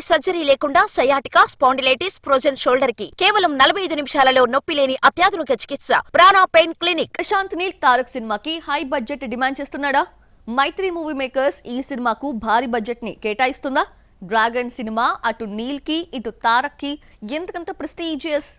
Surgery లేకుండా sciatica, spondylitis, frozen shoulder కి కేవలం 45 నిమిషాలలో నొప్పి లేని అత్యాధునిక చికిత్స ప్రాణ పెయిన్ క్లినిక్. ప్రశాంత్ నీల్ తారక్ సినిమాకి హై బడ్జెట్ డిమాండ్ చేస్తున్నాడా? మైత్రి మూవీ మేకర్స్ ఈ సినిమాకు భారీ బడ్జెట్ ని కేటాయిస్తుందా? డ్రాగన్ సినిమా అటు నీల్ కి ఇటు తారక్ కి ఎంతకంత prestigious?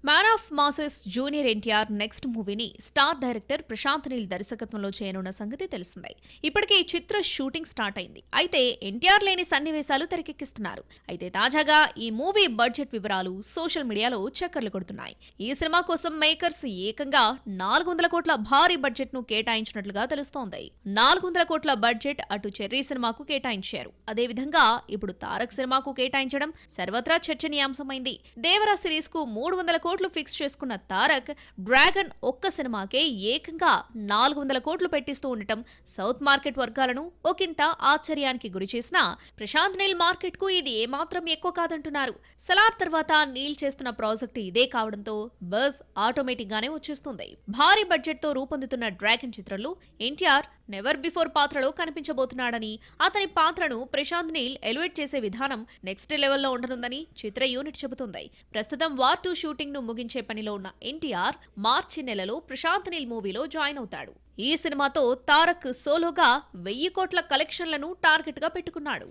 Man of masses junior NTR next మూవీని స్టార్ డైరెక్టర్ ప్రశాంత్ నీల్ దర్శకత్వంలో చేయనున్న సంగతి తెలిసిందే. ఇప్పటికే ఈ చిత్ర షూటింగ్ స్టార్ట్ అయింది. అయితే ఎన్టీఆర్ లేని సన్నివేశాలు తెరకెక్కిస్తున్నారు. అయితే తాజాగా ఈ మూవీ బడ్జెట్ వివరాలు సోషల్ మీడియాలో చక్కర్లు కొడుతున్నాయి. ఈ సినిమా కోసం మేకర్స్ ఏకంగా 400 కోట్ల భారీ బడ్జెట్ ను కేటాయించినట్లుగా తెలుస్తోంది. 400 కోట్ల బడ్జెట్ అటు చెర్రీ సినిమాకు కేటాయించారు. అదేవిధంగా ఇప్పుడు తారక్ సినిమాకు కేటాయించడం సర్వత్రా చర్చనీయాంశమైంది. దేవరా సిరీస్ కు 300 కోట్లు ఫిక్స్ చేసుకున్న తారక్ డ్రాగన్ ఒక్క సినిమాకే ఏకంగా 400 కోట్లు పెట్టిస్తూ ఉండటం సౌత్ మార్కెట్ వర్గాలను ఒకంత ఆశ్చర్యానికి గురి చేసిన ప్రశాంత్ నీల్ మార్కెట్ కు ఇది ఏమాత్రం ఎక్కువ కాదంటున్నారు. సలార్ తర్వాత నీల్ చేస్తున్న ప్రాజెక్టు ఇదే కావడంతో బజ్ ఆటోమేటిక్ గానే వచ్చేస్తుంది. భారీ బడ్జెట్ తో రూపొందుతున్న డ్రాగన్ చిత్రంలో ఎన్టీఆర్ నెవర్ బిఫోర్ పాత్రలో కనిపించబోతున్నాడని, అతని పాత్రను ప్రశాంత్ నీల్ ఎలివేట్ చేసే విధానం నెక్స్ట్ లెవెల్లో ఉండనుందని చిత్ర యూనిట్ చెబుతోంది. ప్రస్తుతం వార్ 2 షూటింగ్ ను ముగించే పనిలో ఉన్న ఎన్టీఆర్ మార్చి నెలలో ప్రశాంత్ నీల్ మూవీలో జాయిన్ అవుతాడు. ఈ సినిమాతో తారక్ సోలోగా 1000 కోట్ల కలెక్షన్లను టార్గెట్ గా పెట్టుకున్నాడు.